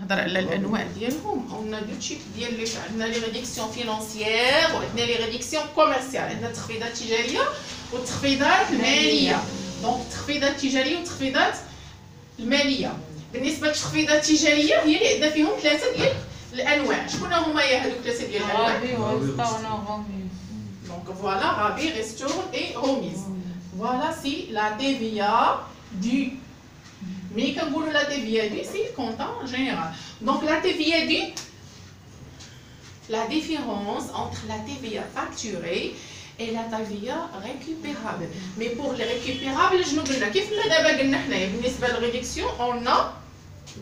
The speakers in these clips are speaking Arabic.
نهضر على الانواع ديالهم. عندنا دو تيب ديال لي عندنا لي ريديكسيون فينانسيير وعندنا لي ريديكسيون كوميرسيال. عندنا التخفيضات التجاريه والتخفيضات الماليه. دونك التخفيضات التجاريه والتخفيضات الماليه. بالنسبه للتخفيضات التجاريه هي اللي عندنا فيهم ثلاثه ديال الانواع. شكون هما هذوك ثلاثه ديال الانواع؟ دونك فوالا رابي ريستورون اي روميز. Voilà, c'est la TVA due. Mais quand vous la TVA due, c'est le comptant général. Donc la TVA due, la différence entre la TVA facturée et la TVA récupérable. Mais pour les récupérables, je nous dis, كيف ما دابا قلنا حنايا بالنسبة للريدكسيون, on a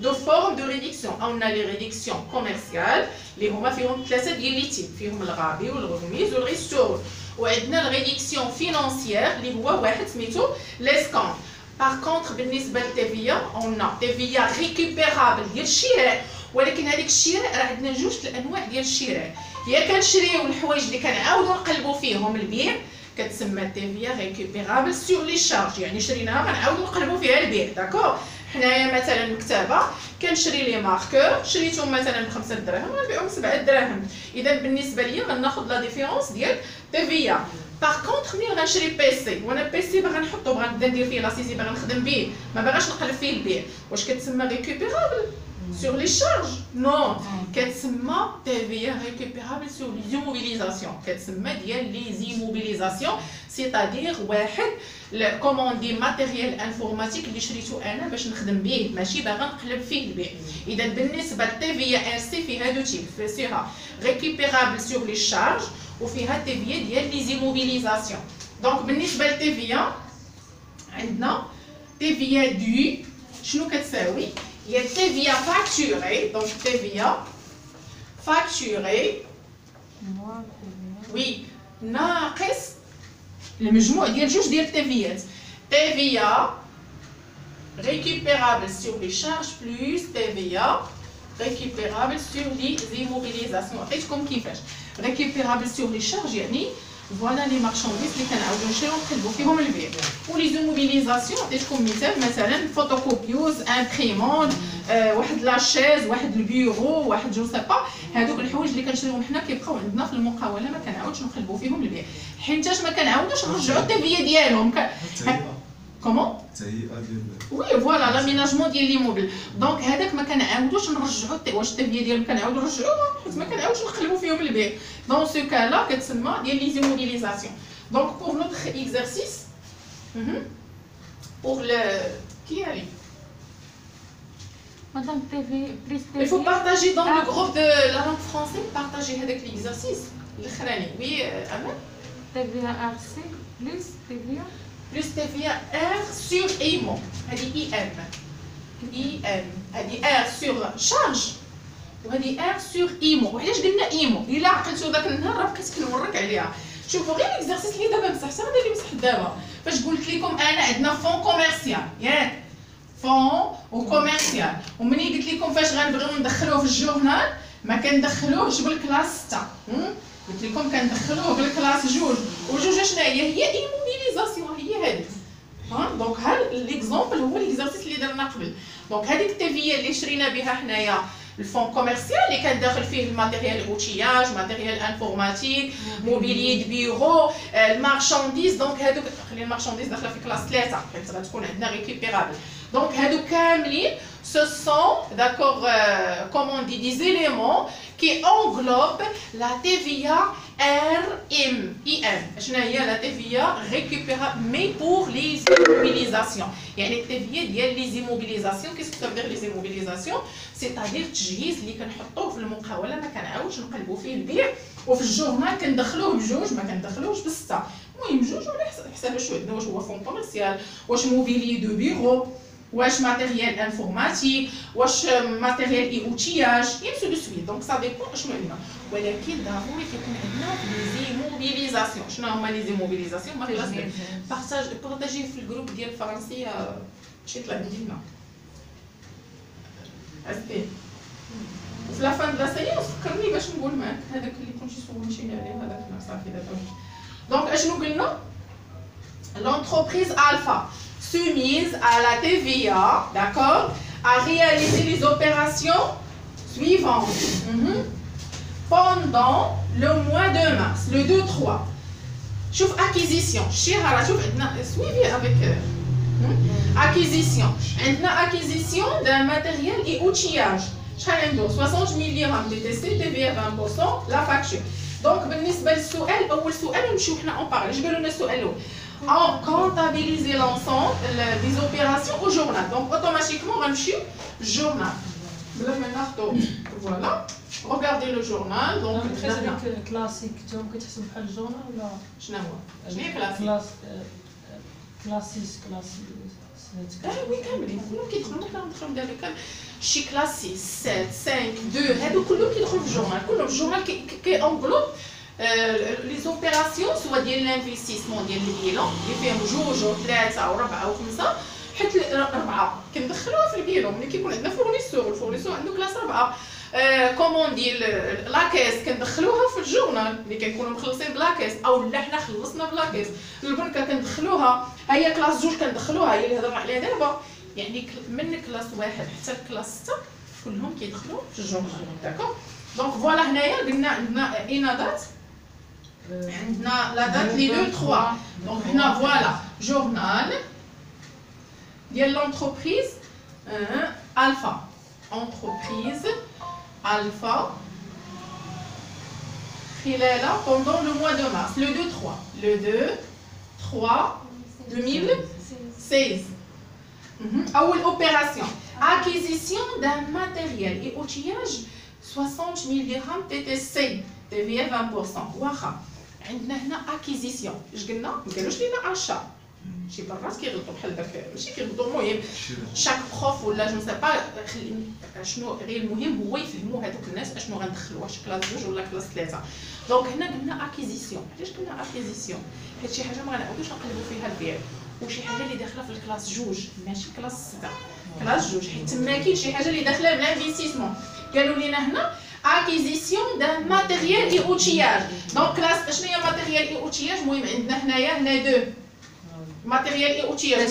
deux formes de réduction. On a les réductions commerciales, اللي هما فيهم ثلاثة ديال لي تيب, فيهم الغابي والغميز والريستور. وعندنا الريدكسيون فينانسيير اللي هو واحد سميتو ليسكون. باغ كونطخ بالنسبه للتيفيا اون تيفيا ريكوبيرابل ديال الشراء، ولكن هذيك الشراء راه عندنا جوج الانواع ديال الشراء. يا كنشريو الحوايج اللي كنعاودو نقلبو فيهم البيع كتسمى تيفيا ريكوبيرابل سور لي شارج، يعني شريناها غنعاودو نقلبو فيها البيع. داكور، حنايا مثلا مكتبه كنشري لي ماركور شريتهم مثلا ب 5 دراهم غنبيعهم ب 7 دراهم. اذا بالنسبه ليا غناخذ لا ديفيرونس ديال تيفيا. باغ كونطخ ملي غنشري بيسي وانا بيسي باغا نحطو باغا نبدا ندير فيه لاسيزي باغا نخدم به ما باغاش نقلب فيه البيع، واش كتسمى ريكوبيرابل sur les charges؟ Non, كتسمى TVA récupérable sur les immobilisations. كتسمى ديال les immobilisations، c'est-à-dire واحد كوموندي ماتيريال انفورماتيك اللي شريتو انا باش نخدم به ماشي باغا نقلب فيه البيع. اذا بالنسبه للتيفيا ار سي فيها دو تيب، فيها récupérable sur les charges وفيها تيفيا ديال les immobilisations. دونك بالنسبه للتيفيا عندنا تيفيا دو شنو كتساوي؟ Il y a TVA facturée, donc TVA facturée, oui, ناقص المجموع ديال جوج ديال التيفيات. TVA récupérable sur les charges plus TVA récupérable sur les immobilisations. عطيتكم كيفاش récupérable sur les charges يعني فوالا لي مارشانديز اللي كنعاودو نشريو ونقلبو فيهم البيع. ولي زوموبيليزاسيون عطيتكم مثال مثلا فوتوكوبيوز امبريمون واحد لاشيز واحد البيرو واحد جو سي با، هادوك الحوايج اللي كنشريوهم حنا كيبقاو عندنا في المقاوله ما كنعاودش نقلبو فيهم البيع حيتاش ما كنعاودوش نرجعو التيفيا ديالهم. كومون وي فوالا لاميناجمون ديال ليموبل. دونك هذاك ما كنعاودوش نرجعو واش التيفيا ديالهم كنعاودو نرجعوها حيت ما كنعاودوش نقلبو فيهم البيع. دون سو كالا كتسمى ديال لي زيموبيليزاسيون. دونك بور نوتر اكزرسيس بور لو كي علي Madame TV, plus TV. Il faut partager dans le groupe de la langue française, partager avec l'exercice. Oui, Amen. TVA RC plus TVA. Plus TVA R sur IMO. Elle dit IM. IM. Elle dit R sur charge. وهذه R sur IMO. وعلاش قلنا IMO؟ إلا عقلتو ذاك النهار راه بقيت كنورك عليها. شوفوا غير ليكزارسيس اللي دابا مسحتها هذا اللي مسحت دابا. فاش قلت لكم أنا عندنا فون كوميرسيال، ياك؟ فون وكوميرسيال. ومني قلت لكم فاش غنبغيو ندخلوه في الجورنال ما كندخلوهش بالكلاس 6. قلت لكم كندخلوه بالكلاس جوج، وجوج شنو هي ايموبيليزاسيون هي هذيك. دونك ها ليكزومبل هو ليكزارسيس اللي درنا قبل. دونك هذيك التيفيا اللي شرينا بها حنايا الفون كوميرسيال اللي كان داخل فيه الماتيريال اوتياج ماتيريال انفورماتيك موبيلي دو بيرو المارشانديز. دونك هادوك خلي المارشانديز داخله في كلاس 3 حيت غتكون عندنا ريكوبيرابل. Donc, ce sont, d'accord, comment on dit, des éléments qui englobent la TVA RIM. La TVA récupérable, mais pour les immobilisations. Il y a les TVA les immobilisations. Qu'est-ce que ça veut dire les immobilisations? C'est-à-dire التجهيز اللي كنحطوه في المقاولة ما كنعاودش نقلبوا فيه البيع، وفي الجورنال كندخلوه بجوج ما كندخلوش بستة. المهم جوج ولا حساب شو عندنا، واش هو فون كوميرسيال، واش موبيلي دو بيرو، واش ماتيريال انفورماتيك، واش ماتيريال اي اوتياج، يمسو دو سويت. دونك سا ديبون اشنو عندنا، ولكن ضروري كيكون عندنا لي زيموبيليزاسيون. شنو هما لي زيموبيليزاسيون؟ ماري لازم بارطاجي في الجروب ديال الفرنسيه مشيت لعندنا اسبي وفي لا فان دو لا سيونس فكرني باش نقول معاك هذاك اللي كنتي سولتيني عليه هذاك صافي دابا. دونك اشنو قلنا؟ لونتربريز الفا soumise à la TVA, d'accord, à réaliser les opérations suivante. Pendant le mois de mars, le 2-3. شوف acquisition. شيرة شوف عندنا suivi avec acquisition. عندنا acquisition d'un matériel et outillage. شحال عنده 60 000 dirhams DTC TVA 20% la facture. Donc بالنسبة للسؤال أول سؤال ونمشيو حنا اون بارل. اش قالوا لنا السؤال الأول؟ En comptabiliser l'ensemble des opérations au journal. Donc automatiquement غنمشيو journal. بلا ما ناخذو voilà. Regardez le journal. Donc كلاسيك توم كتحسب بحال الجورنال ولا شنو هو؟ شنو هي كلاسيك؟ كلاسيس وي كاملين كلهم كيدخلوا ممكن ندخلوا دابا شي كلاسي 7 5 2 هادو كلهم كيدخلوا في الجورنال كلهم الجورنال كي انغلوب لي زوبيراسيون سوا ديال لانفستيسمون ديال البيلون اللي فيهم جوج وثلاثه وربعه وخمسه حيت ربعه كندخلوها في البيلون ملي كيكون عندنا فورنيسور الفورنيسور عنده كلاس ربعه كومون ديال لاكيس كندخلوها في الجورنال ملي كنكونوا مخلصين بلاكيس او لا حنا خلصنا بلاكيس البنكه كندخلوها هي كلاس جوج كندخلوها هي اللي هضرنا عليها دابا يعني من كلاس واحد حتى كلاس 6 كلهم كيدخلوا في الجورنال داكور دونك فوالا هنايا قلنا عندنا اين دات عندنا لا دات لي 2 3 دونك هنا فوالا جورنال ديال لونتربريز الفا entreprise Alpha خلال pendant le mois de mars le 2-3 le 2-3 2016 أول opération acquisition d'un matériel et outillage 60 000 dirhams TTC TVA 20% واخا عندنا هنا acquisition اش قلنا ما قالوش لينا achat شي برات كيغلطوا بحال داك ماشي كيغلطوا المهم شاك بروف ولا جو سي با شنو غير المهم هو يفهموا هذوك الناس اشنو غندخلوا واش كلاس جوج ولا كلاس ثلاثه دونك هنا قلنا اكيزيسيون علاش قلنا اكيزيسيون حيت شي حاجه ما غنعاودوش نقلبوا فيها البيع وشي حاجه اللي داخله في الكلاس جوج ماشي كلاس 6 كلاس جوج حيت تما كاين شي حاجه اللي داخله بالانفستيسمون قالوا لنا هنا acquisition d'un matériel et outillage دونك كلاس شنو هي matériel et outillage المهم عندنا هنايا هنا دو matériel et outillage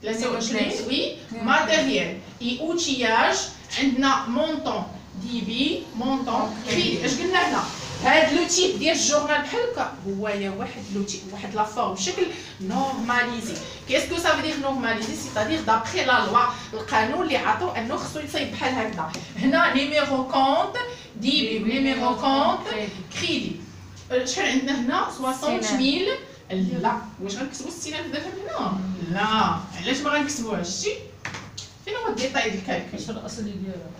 23 oui matériel et outillage عندنا montant ديبي montant crédit اش قلنا هنا هاد لو تيب ديال الجورنال بحال هكا هو يا واحد لو تيب واحد لا فورم بشكل نورماليزي كيسكو سا فو دير نورماليزي سيتادير دابخي لا لوا القانون اللي عطاو انه خصو يصايب بحال هكذا هنا نيميرو كونت ديبي نيميرو كونت كريدي شحال عندنا هنا 60000 لا واش غنكتبوا 60000 درهم هنا لا علاش ما غنكتبوهاش شتي فين هو الديتاي ديال الكالكول شنو الاصلي ديالها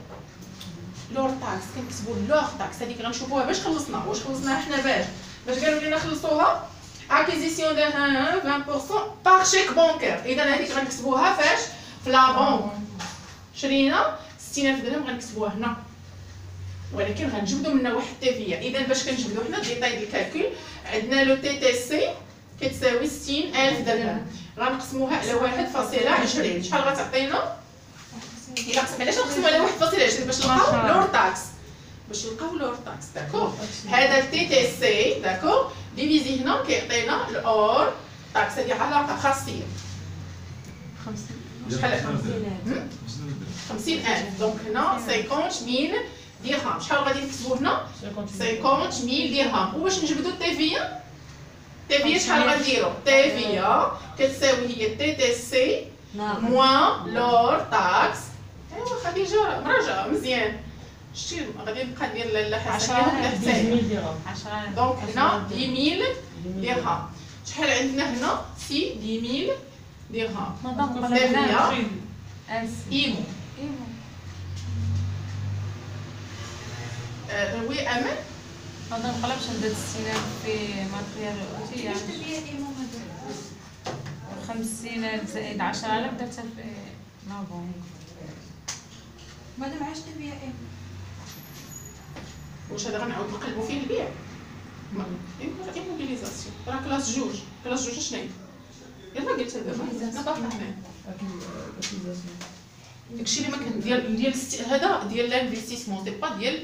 لور تاكس كنكتبوا لور تاكس هذيك غنشوفوها باش خلصنا واش خلصناها حنا باش قالوا لنا خلصوها اكيزيسيون دو 20% بار شيك بانكير اذا هذيك غنكتبوها فاش في لا بونك شرينا 60000 درهم غنكتبوها هنا ولكن غنجبدوا منها واحد التيفيه اذا باش كنجبدوا حنا الديتاي ديال الكالكول عندنا لو تي تي سي كتساوي 60000 درهم غنقسموها على 1.20 شحال غتعطينا الا علاش نقسموها على 1.20 باش نلقاو لور تاكس لور تاكس داكور هذا التي تي سي داكور ديفيزي هنا كيعطينا الاور تاكس هذه علاقه خاصيه 50 شحال 50000 دونك هنا 50000 درهم شحال غادي نكتبوا هنا 50000 درهم وباش نجبدوا التيفيه تيفيا شحال غنديرو تيفيا كتساوي هي تي تي سي موان لور تاكس ايوا خديجه مراجعه مزيان شتي غادي نبقى ندير لا حسن 10000 درهم 10 دونك هنا 10000 درهم شحال عندنا هنا 10000 درهم تيفيا ايمو وي امل ما نقلبش ندير 60000 في ماتريال اوتياج 50000 زائد 10000 درتها في لابونك مادام عشت بيا ايه واش هذا غنعاود نقلبوا فيه البيع ايموبيليزاسيون راه كلاس جوج شنو هي يلا قلت دابا نبقى هنا داكشي اللي ما كان ديال هذا ديال لانفستيسمون سي با ديال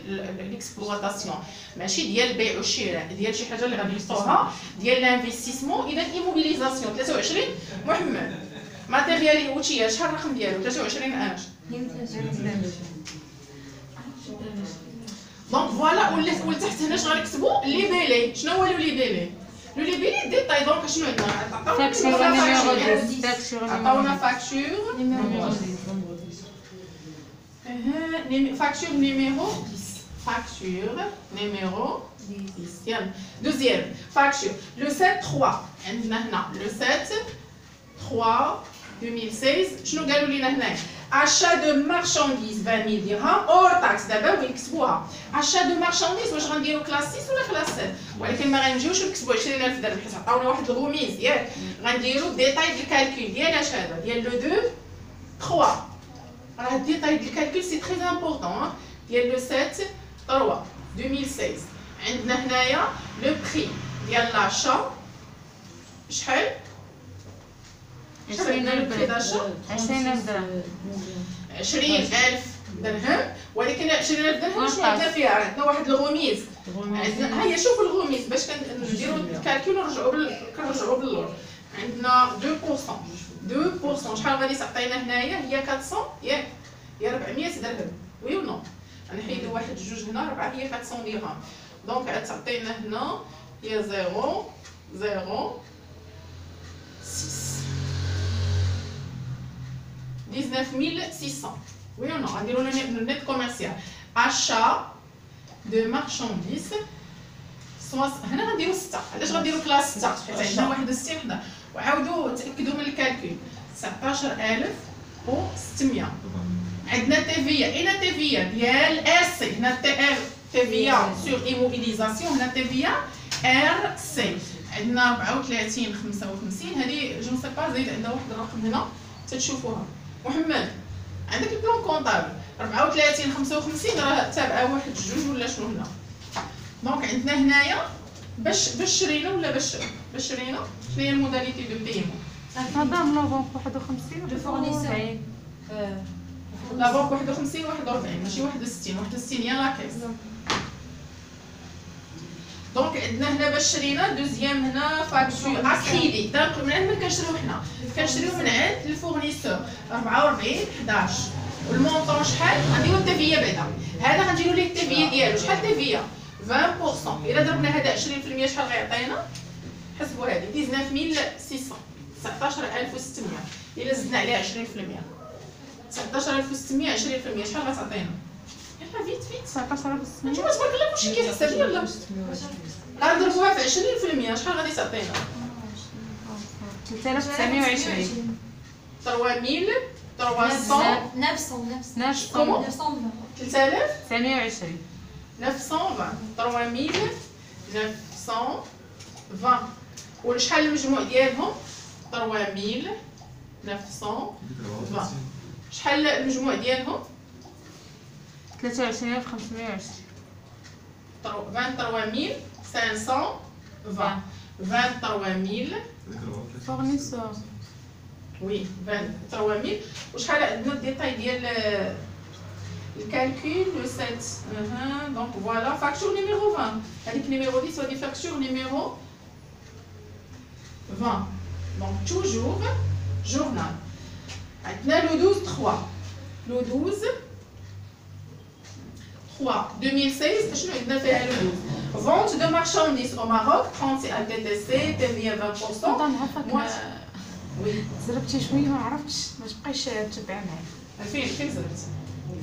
ليكسبلواتاسيون ماشي ديال البيع والشراء ديال شي حاجه اللي غادي نحطوها ديال لانفستيسمون اذا ايموبيليزاسيون 23 محمد ماتيريال اوتياج شحال الرقم ديالو 23 اش دونك فوالا ولتحت هنا اش غنكتبوا ليبيلي. شنو هو لو ليبيلي؟ لو ليبيلي ديتاي. دونك شنو عندنا؟ عطاونا فاكتور نيميرو 10. فاكتور نيميرو 10. فاكتور نيميرو 10. يلا دوزيام فاكتور لو 7 3. عندنا هنا لو 7 3 2016. شنو قالوا لنا هنايا؟ achat de marchandises 20 000 dirhams hors taxe. دابا وين نكتبوها achat de marchandises واش غنديرو كلاس 6 ولا كلاس 7؟ ولكن ما غنمشيوش نكتبوا 20000 درهم حيت عطاونا واحد الغميز ياك. غنديرو ديتاي ديال الكالكول ديال اش هذا ديال لو 2 3. راه الديتاي ديال الكالكول سي تري امبورطون. ديال لو 7 3 2016. عندنا هنايا لو بري ديال لاشا شحال؟ 20,000 درهم. 20,000 درهم. 20,000 درهم. ولكن 20,000 درهم شنو عندنا فيها؟ عندنا واحد الغميز. عندنا هيا شوفوا الغميز باش كنديروا الكالكول كنرجعوا باللور. عندنا 2%. شحال غادي تعطينا هنايا؟ هي 400 ياك؟ هي 400 درهم. وي ولا نو؟ غنحيدوا واحد جوج هنا 4 هي 400 درهم. دونك عاد تعطينا هنا هي 0 6 19600. Oui ou non? غنديروا le net commercial. Achat de marchandises. هنا غنديروا 6. علاش غنديروا كلاس 6؟ حيت عندنا 61 حدا. وعاودوا تاكدوا من الكالكول. 19600. عندنا تيفيا. اين تيفيا ديال ار سي؟ هنا تيفيا سور ايموبيليزاسيون. هنا تيفيا ار سي. عندنا 34 55. هذه جو سي با زايد عندنا واحد الرقم هنا تتشوفوها. محمد عندك البلان كونطابل 34 55 راه تابعه واحد جوج ولا شنو هنا. دونك عندنا هنايا باش شرينا ولا باش شرينا شنو هي الموداليتي دو بايمون؟ هذا من لا بنك 51 لو فورنيسور. لا بنك 51 41 ماشي 61. 61 هي لاكيس. دونك عندنا هنا باش شرينا دوزيام هنا فاكتور اكريدي. دونك من عند من كنشريو حنا؟ كنشريو من عند الفورنيسور 44 11. والمونطون شحال؟ غنديرو التيفيا بعدا. هذا غنديرو ليه التيفيا ديالو. شحال التيفيا؟ 20%. الا ضربنا هذا 20% شحال غيعطينا؟ حسبوا هذه 19600. 19600. الا زدنا عليها 20% 19600 20% شحال غتعطينا؟ يلا فيت 19600. نتوما تبارك الله كلشي كيحسب. يلا غنضربوها في 20% شحال غادي تعطينا؟ 3920. 3300 كومون 920. 3000 920. 920. 3920. وشحال المجموع ديالهم؟ 3920. شحال المجموع ديالهم؟ 23520. 23520. 23000 فورنيسور. وي 23000. وشحال عندنا الديتاي ديال الكالكول لو 7. دونك فوالا فاكتور نيميرو 20. هذيك نيميرو 10 وهذه فاكتور نيميرو 20. دونك توجور جورنال. عندنا لو 12 3. لو 12 3 2016. شنو عندنا فيها لو 12؟ Vente de marchandises au Maroc 30 LTTC TVA 20%. وي زربتي شويه ما عرفتش ما تبقايش تتبع معايا. فين زربت؟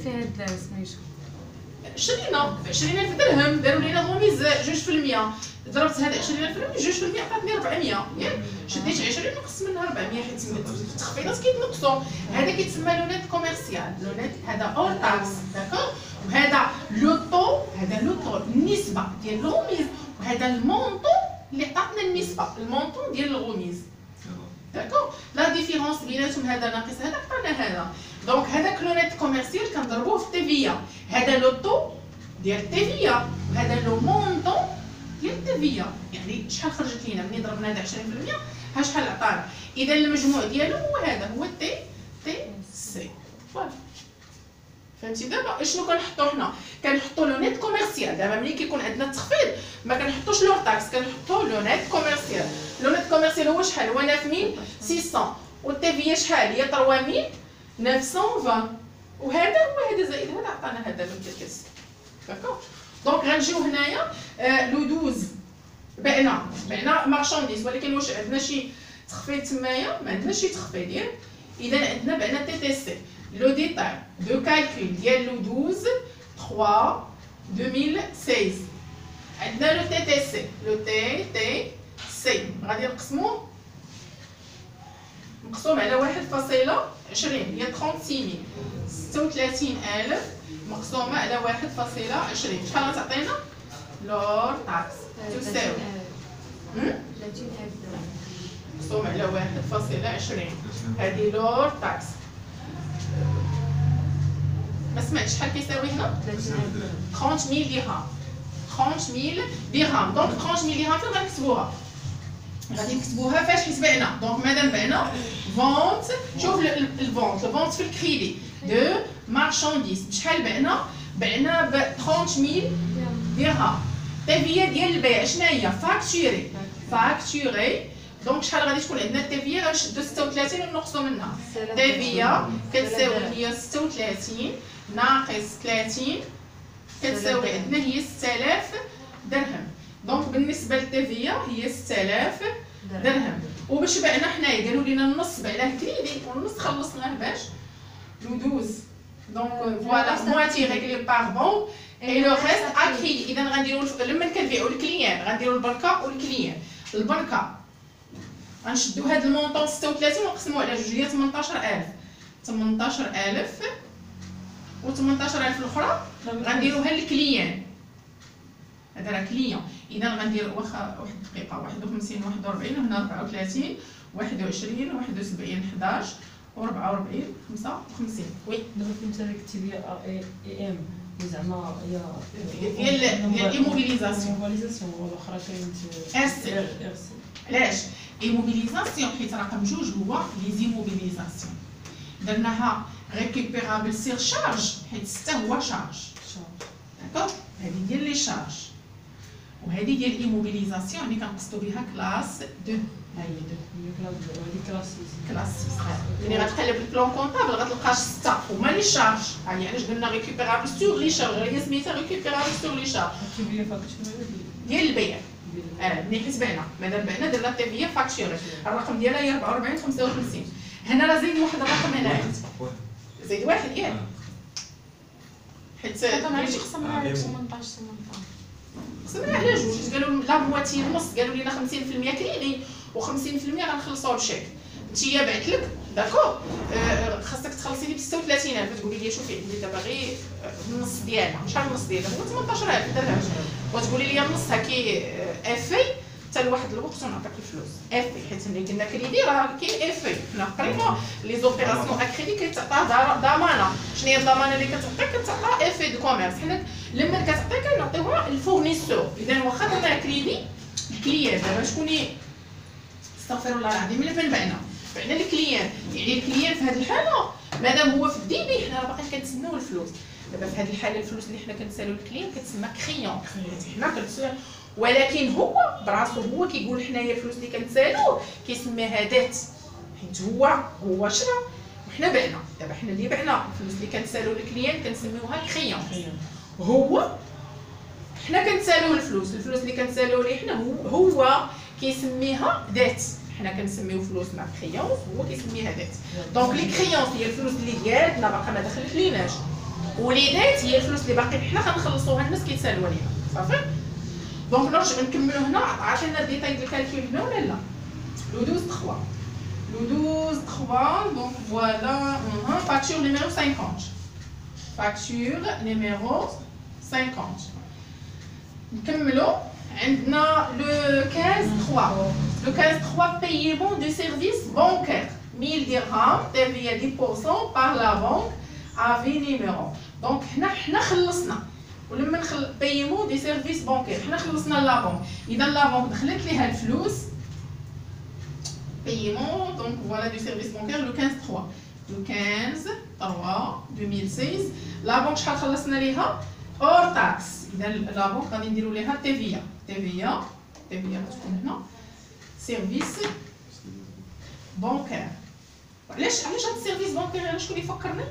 في هاد سميتو شرينا 20000 درهم. داروا لينا غميز 2%. ضربت هذا 20000 2% عطاتني 400 ياك. شديت 20 نقص منها 400 حيت التخفيضات كيتنقصوا. هذا كيتسمى لو نيت كوميرسيال. لو نيت هذا اول تاكس داكور. وهذا لو طو النسبه ديال الغميز. وهذا المونطون اللي عطاتنا النسبه المونطون ديال الغميز. داكور. لا ديفيرونس بيناتهم هذا ناقص هذا عطانا هذا. دونك هذاك لو نيت كوميرسيال كنضربوه في التيفيا. هذا لو طو ديال التيفيا وهذا لو مونطون ديال التيفيا. يعني شحال خرجت لينا ملي ضربنا هذا 20% ها شحال عطانا. اذا المجموع ديالو هو هذا هو تي سي. فوالا فهمتي. دابا شنو كنحطو حنا؟ كنحطو لو نيت كوميرسيال. دابا ملي كيكون عندنا التخفيض ما كنحطوش لور تاكس كنحطو لو نيت كوميرسيال. لو نيت كوميرسيال هو شحال؟ هو 9600. والتيفيا شحال؟ هي 3920. وهذا هو هذا زائد هذا عطانا هذا بالكاس. داكور. دونك غنجيو هنايا لو 12 بعنا مارشانديز، ولكن واش عندنا شي تخفيض تمايا؟ ما عندناش شي تخفيض ياك. اذا عندنا بعنا تي تي سي لو ديتاي دو كالكول ديال لو 12 3 2016. عندنا لو تي تي سي، لو تي تي سي غادي نقسموه، مقسوم على 1.20 هي 36,000 مقسومه على 1.20. شحال غتعطينا؟ لور تاكس تساوي 30,000 درهم مقسوم على 1.20. هذه لور تاكس. ما سمعتش شحال كيساوي هنا؟ 30,000 درهم. 30,000 درهم. دونك 30,000 درهم فين غنكتبوها؟ غادي نكتبوها فاش حيت بعنا. دونك مادام بعنا فونت، شوف الفونت في الكريدي دو مارشانديز بشحال بعنا؟ بعنا ب 30,000 درهم. التيفيه ديال البيع شنو هي؟ فاكتوري. دونك شحال غادي تكون عندنا التيفيه؟ غنشدو 36 ونقصو منها. التيفيه كتساوي هي 36 ناقص 30 كتساوي عندنا هي 6000 درهم. دونك بالنسبه للتيفيه هي 6000 درهم. وباش بعنا حنايا قالوا لنا النص بعناه كريدي والنص خلصناه باش لو 12. دونك فوالا مواتي ريغلي بار بون اي لو ريست ا كريدي. اذا غنديروا لما كنبيعوا الكليان غنديروا البنكه والكليان. البنكه غنشدوا هذا المونطون 36 ونقسموه على جوج هي 18,000 و 18,000 الاخرى غنديروها للكليان. هذا راه كليون. اذا غندير واخا واحد الدقيقه 51 41 وهنا 34 21 71 11 و44 55. وي دابا فهمت هذيك التيبيا اي ام زعما هي ديال ايموبيليزاسيون. والاخرى كاينت ار سي. علاش ايموبيليزاسيون؟ حيت رقم جوج هو لي زيموبيليزاسيون. درناها ريكوبيرابل سير شارج حيت 6 هو شارج. داكوغ. هذه ديال لي شارج وهذه ديال ايموبيليزاسيون اللي كنقصدو بها كلاس 2. ها هي 2 كلاس 6 اللي غتقلب البلون كونطابل غتلقاش 6 هما لي شارج. ها هي علاش درنا ريكوبيرابل سور لي شارج، هي سميتها ريكوبيرابل سور لي شارج التيبيا فاكتوري ديال البيع. ملي حسبنا مادام بعنا درنا التيفيه فاكتوري الرقم ديالها هي 44 55. هنا راه زيد واحد الرقم هنا زيد واحد ياك حيت هذا معليش قسمنا على 18 قسمنا على جوج. قالوا لا مواتي النص، قالوا لنا 50% كريدي و50% غنخلصوها بشيك. انتيا بعت لك داكور خاصك تخلصي لي ب 36,000 تقولي لي شوفي عندي دابا غير النص ديالها. شحال النص ديالها؟ هو 18,000 درهم. وتقولي لي النص هاكي افي حتى لواحد الوقت ونعطيك الفلوس افي حيت ملي قلنا كريدي راه كاين افي. حنا قرينا لي زوبيراسيون اكريدي كيتعطى ضمانه. شنو هي الضمانه اللي كتعطيك؟ كتعطى افي دو كوميرس. حنا لما كتعطيك كنعطيوها الفورنيسور. اذا واخا درنا كريدي الكليان دابا شكون استغفر الله العظيم الا فين بعنا الكليان. يعني الكليان في هذه الحاله مادام هو في الديبي حنا راه باقيين كنتسناو الفلوس. دابا في هذه الحاله الفلوس اللي حنا كنسالو للكليان كتسمى كريون. حنا كنتسناو ولكن هو براسو هو كيقول حنايا الفلوس اللي كنسالوه كيسميها دات حيت هو شرا وحنا بعنا. دابا حنا اللي بعنا الفلوس اللي كنسالو للكليان كنسميوها كريون. هو حنا كنسالوه الفلوس اللي كنسالوه ليه حنا هو كيسميها دات. حنا كنسميو فلوس مع كريونس هو كيسميها دات. دونك لي كريونس هي الفلوس اللي ديالنا باقا ما دخلت ليناش، ولي دات هي الفلوس اللي باقي حنا كنخلصوها الناس كيتسالوا لينا. صافي. دونك نرجع نكملو هنا. عطينا الديتاي ديال الكالكول هنا ولا لا؟ لو 12 3 دونك فوالا فاكتور نيميرو 50. فاكتور نيميرو 50. نكملو. عندنا لو 15 3 paiement de service bancaire 1000 dirhams TVA 10% par la banque avec numéro. دونك حنا خلصنا ولما paiement de service bancaire حنا خلصنا لا بونك. اذا لا بونك دخلت ليها الفلوس paiement donc voilà du service bancaire le 15/3 2016. لا بونك شحال خلصنا ليها اور تاكس. اذا لا بونك غادي نديروا ليها تيفيا غتكون هنا سيرفيس بانكير. علاش هاد السيرفيس بانكير علاش شكون يفكرني؟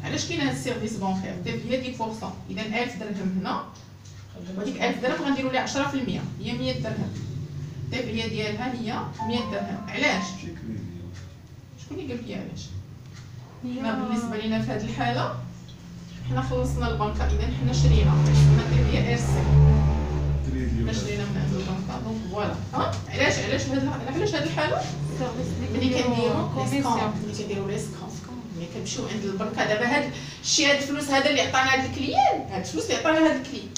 علاش كاين هاد السيرفيس بانكير؟ تيفيا 10%. اذا 1000 درهم هنا وهذيك 1000 درهم غنديروا لها 10%، هي 100 درهم. التبعيه ديالها هي 100 درهم. علاش؟ شكون اللي قال لي علاش؟ حنا بالنسبه لينا في هذه الحاله حنا خلصنا البنكه، اذا حنا شرينا التبعيه ار سي، حنا شرينا من عند البنكه. دونك فوالا. علاش هذه الحاله؟ ملي كنديروا لي سكون، ملي كنمشيو عند البنكه دابا هذا الشيء، هذا الفلوس هذا اللي عطانا هذا الكليان، هاد الفلوس اللي عطانا هذا الكليان،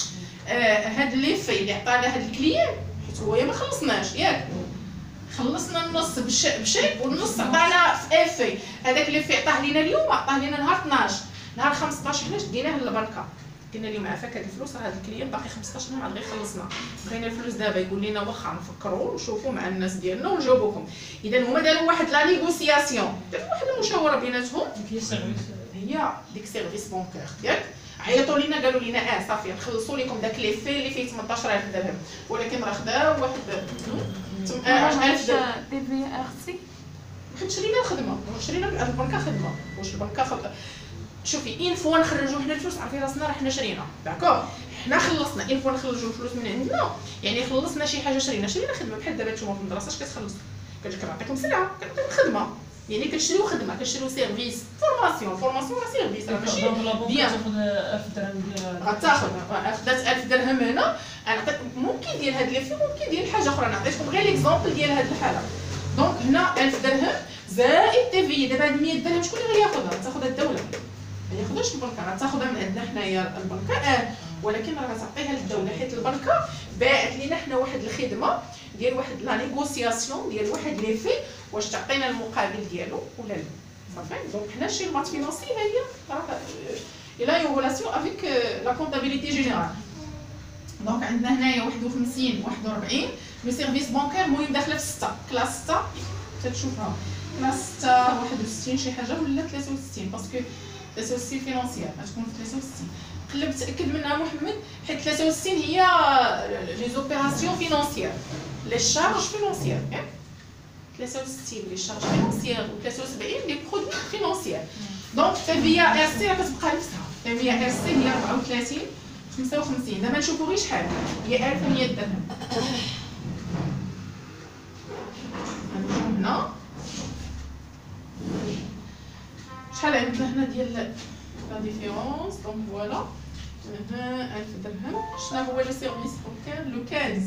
هاد لي في اللي عطانا هذا الكليان، حيت هو ما خلصناش ياك، خلصنا النص بشيك والنص عطانا في افي. هذاك لي في عطاه لينا اليوم، عطاه لينا نهار 12، نهار 15 حنا ديناه للبنكه، قلنا لهم عافاك هاد الفلوس راه هاد الكليان باقي 15 يوم عاد غير خلصنا، بغينا الفلوس دابا. يقول لنا واخا نفكروا ونشوفوا مع الناس ديالنا ونجاوبوكم. اذا هما داروا واحد لا نيغوسياسيون، داروا واحد المشاوره بيناتهم، هي ديك سيرفيس بونكير ياك، عيطوا لينا قالوا لنا صافي نخلصوا لكم داك لي في اللي فيه 18000 درهم، ولكن راه خداو واحد 10000 درهم. دي في ار سي حيت شرينا الخدمه، شرينا البنكه خدمه، واش البنكه شوفي ان فوا نخرجوا حنا الفلوس عارفين راسنا راه حنا شرينا داكور، حنا خلصنا ان فوا نخرجوا الفلوس من عندنا، يعني خلصنا شي حاجه، شرينا خدمه. بحال دابا نتوما في المدرسه اش كتخلص؟ كنعطيكم سلعه، كنعطيكم خدمه، يعني كنشريو خدمه، كنشريو سيرفيس، فورماسيون راه سيرفيس، راه ماشي ديال تاخذ 1000 درهم ديال غتاخذ. اخذت 1000 درهم هنا، انا ممكن ديال هاد لي في، ممكن ديال حاجه اخرى. نعطيكم غير ليكزومبل ديال هاد الحاله. دونك هنا 1000 درهم زائد تي في. دابا هاد 100 درهم شكون اللي غياخذها؟ تاخذها الدوله، ما ياخذهاش البنكه، غتاخذها من عندنا حنايا البنكه، ولكن راه غتعطيها للدوله، حيت البنكه باعت لينا حنا واحد الخدمه ديال واحد لا نيغوسياسيون ديال واحد لي في، واش تعطينا المقابل ديالو ولا لا. صافي. دونك حنا شي المات فينونسي هي راه الى اون ريلاسيون افيك لا كونطابيليتي جينيرال. دونك عندنا هنايا 51 41 لو سيرفيس بانكير، المهم داخله في 6 كلاس 6 تتشوفها كلاس 6 61 شي حاجه ولا 63 باسكو 63 فينونسيير غتكون في 63. قلب تاكد منها محمد، حيت 63 هي لي زوبيراسيون فينونسيير لي شارج فينونسيير، 63 لي شارج فينونسيير و 73 لي برودوي فينونسيير. دونك تبيا ار سي راه كتبقى نفسها، تبيا ار سي هي 34 55. دابا نشوفوا غير شحال هي 1100 درهم. غنمشيو هنا شحال عندنا هنا ديال لا ديفيرونس. دونك فوالا 1000 درهم. شنو هو لو سيرفيس بانكير؟ لو 15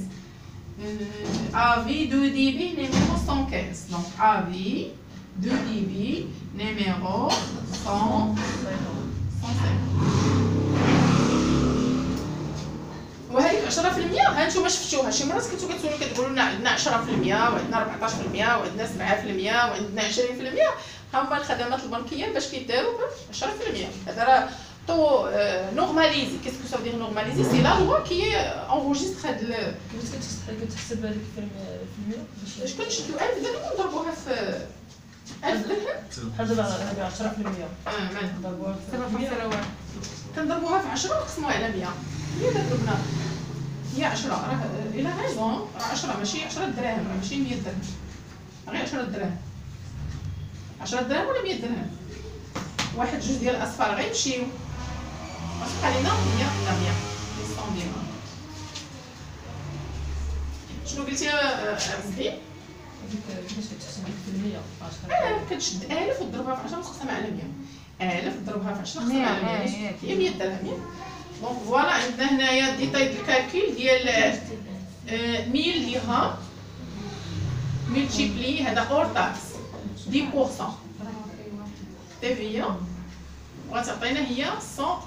avis de débit numéro 115. Donc avis de débit numéro 150. وهذيك 10% ها نتوما شفتوها شي مرات كنتو كتقولوا لنا عندنا 10% وعندنا 14% وعندنا 7% وعندنا 20%. هما الخدمات البنكيه باش كيداروا ب 10%. هذا راه تو نورماليزي. كيسكو سا دير نورماليزي؟ سي لا لوا كي انغوجيستر هاد كيفاش كتحسب هذيك في المية باش كنشدو 1000 درهم ونضربوها في 1000 درهم بحال دابا هذه 10%. مال ضربوها في 7.01 كنضربوها في 10 ونقسموها على 100. هي ضربنا هي 10 راه الى ريزون راه 10 ماشي 10 دراهم، راه ماشي 100 درهم، غير 10 دراهم. 10 دراهم ولا 100 درهم؟ واحد جوج ديال الاصفار غيمشيو. واش بقى لينا 100 لا 100 100 درهم. شنو قلتي عزيزي؟ كيفاش كتحسب ديك في المية؟ كتشد 1000 وتضربها في 10 وتقسمها على 100. 1000 تضربها في 10 تقسمها على 100 هي 100 درهم. دونك فوالا عندنا هنايا ديتاي ديال الكالكول ديال 1000 درهم ملتيبلي هذا اور تاكس 10% تيفيا وغتعطينا هي 100.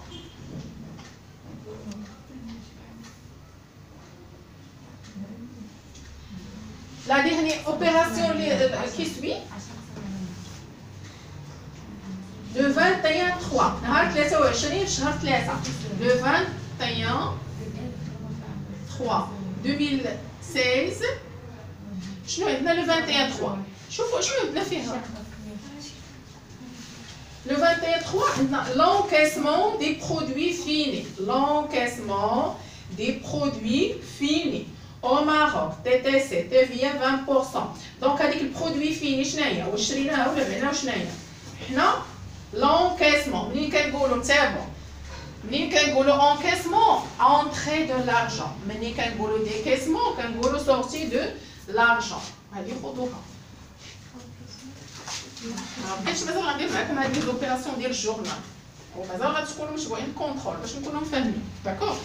لا ديرني اوبيراسيون كي سوي لو 21/3 نهار 23 شهر 3 لو 21/3 2016. شنو عندنا لو 21/3؟ شوفوا شنو عندنا فيها لو 21/3 عندنا l'encaissement des produits finis. L'encaissement des produits finis au Maroc TTC TVA 20%. دونك هذيك البرودوي فيني شناهي؟ واش شريناها ولا بعناها وشناهي؟ حنا لونكيسمون منين كنقولوا نتابعوا منين كنقولوا انكيسمون entrée de l'argent. ملي كنقولوا décaissement كنقولوا sortie de l'argent. هذه خذوها. مابقيتش مازال غندير معكم هاد لي زوبيراسيون ديال الجورنال ومازال غتكونوا مشبوعين كونترول باش نكونوا مفاهمين داكور.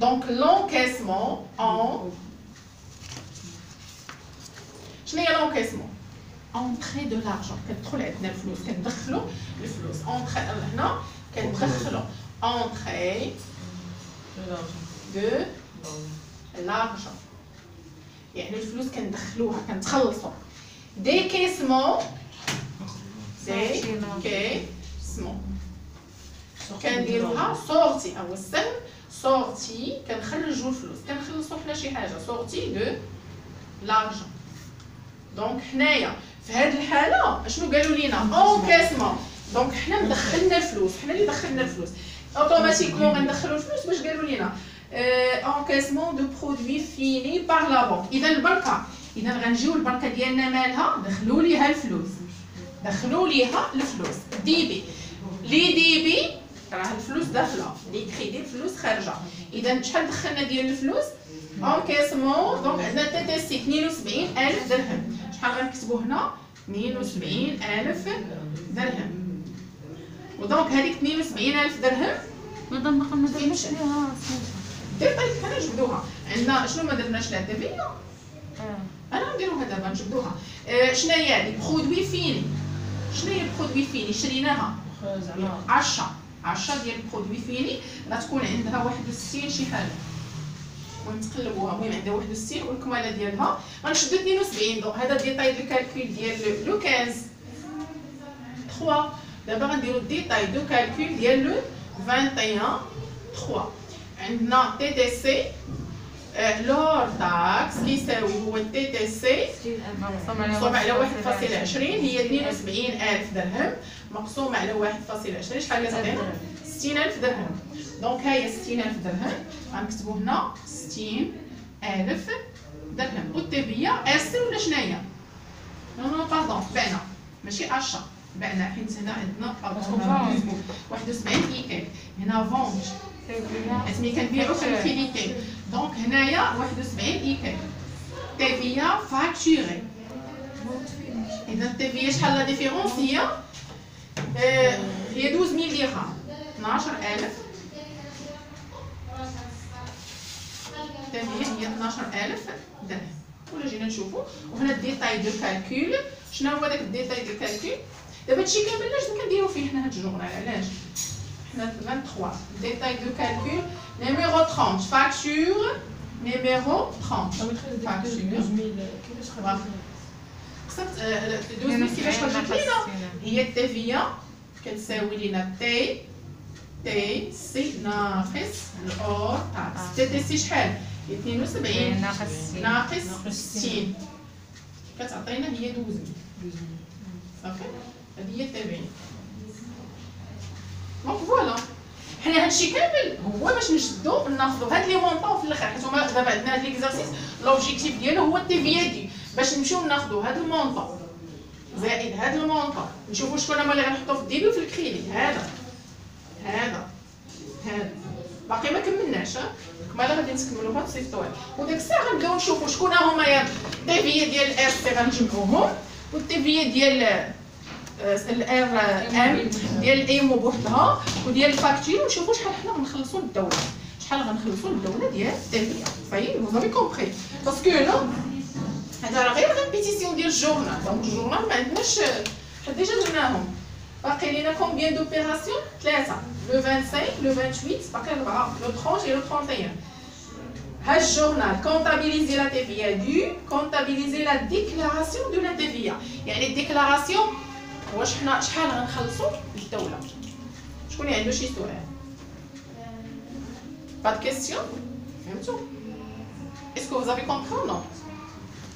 دونك لونكيسمون اون شنو هي لونكيسمون؟ انتري دو لارجون كتدخل عندنا الفلوس كندخلوا الفلوس انتري هنا كندخلوا انتري دو لارجون يعني الفلوس كندخلوها كنتخلصوا. ديكيسمون ديكيسمون كنديروها سورتي او السهم سورتي كنخرجوا الفلوس كنخلصوا حنا شي حاجه سورتي دو لارجون. دونك حنايا في هذه الحاله شنو قالوا لينا اونكاسمون دونك حنا مدخلنا الفلوس حنا اللي دخلنا الفلوس اوتوماتيكمون غندخلوا الفلوس باش قالوا لينا encaissement de produits finis par la banque. اذا البركه اذا غنجيو البركه ديالنا مالها دخلوا ليها الفلوس دخلوا ليها الفلوس دي بي لي دي بي راه الفلوس داخله لي كريدي الفلوس خارجه. اذا شحال دخلنا ديال الفلوس encaissement دونك عندنا تي تي سي 72000 درهم. شحال غنكتبوا هنا 72000 درهم. ودونك هذيك 72000 درهم مادام باقا ما درناش ليها دير طيب حنا نجبدوها عندنا شنو ما درناش لها دابا انا نديروها دابا نجبدوها. شنو هي هذه برودوي فيني؟ شنو هي برودوي فيني؟ شريناها زعما 10 ديال برودوي فيني غتكون عندها 61 شي حاجه ونتقلبوها. المهم عندها 61 والكماله ديالها غنشدو 72. دونك هذا الديتاي دو كالكول ديال لو 15 3. دابا غنديرو الديتاي دو كالكول ديال لو 21 3. عندنا تي تي سي لور تاكس كيساوي هو التي تي سي مقسوم على 1.20 هي 72000 درهم مقسوم على 1.20 شحال كتعطينا 60000 درهم. دونك هاهي 60000 درهم غنكتبو هنا 60000 درهم. والتبيه اس ولا شناهي؟ نو باردون بعنا ماشي اشا بعنا حيت هنا عندنا 71 اي هنا فونت حيت ملي كنبيعو كنكريديتي. دونك هنايا 71 اي تيفيا فاكتوري. اذا التيفيا شحال لا ديفيرونس هي 12000 درهم 12000 التيفيا هي 12000 درهم. ولا جينا نشوفو وهنا الديتاي دو كالكول. شنو هو داك الديتاي دو كالكول؟ دابا هادشي كامل علاش كنديرو فيه حنا هاد الجورنال علاش؟ حنا 23 ديتاي دو كالكول نيميرو 30 فاكتور نيميرو 30 فاكتور 12000 كيفاش خدمت؟ خصك 12000 كيفاش خرجت لينا؟ هي التيفيا كتساوي لينا تي تي سي ناقص الاور تاكس. تي تي سي شحال؟ 72 ناقص 60 كتعطينا هي 12000 صافي. هذه هي التابعين. دونك فوالا حنا هادشي كامل هو باش نشدو ناخدو هاد لي مونطون في الاخر حيت هما دابا عندنا هاد ليكزارسيس لوبجيكتيف ديالو هو التيفيا دي باش نمشيو ناخدو هاد المونطون زائد هاد المونطون نشوفو شكون هما اللي غنحطو في الديبي وفي الكريدي. هذا باقي ما كملناش كمالا غادي نكملوها تصيفطوها وداك الساعه غنبداو نشوفو شكون هما يا التيفيا ديال اس سي غنجمعوهم والتيفيا ديال الار ام ديال الايمو بوحدها وديال الفاكتور ونشوفوا شحال حنا غنخلصوا للدوله شحال غنخلصوا للدوله ديال التنميه. فاين فوزافي كومبري باسكو لا هذا راه غير ريبيتيسيون ديال الجورنال. دونك الجورنال ما عندناش حنا ديجا درناهم. باقي لينا كومبيان دوبيراسيون 3 لو 25 لو 28 باقي 4 لو 30 لو 31. هاد الجورنال كونتابيليزي لا تيفيا دو كونتابيليزي لا ديكلاراسيون دو لا تيفيا يعني الديكلاراسيون واش حنا شحال غنخلصوا للدوله. شكون اللي عنده شي سؤال؟ با دو كيسيون فهمتوا؟ اسكو فوزافي كومبرون نو؟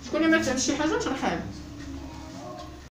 شكون اللي ما فهمش شي حاجه نشرحها له.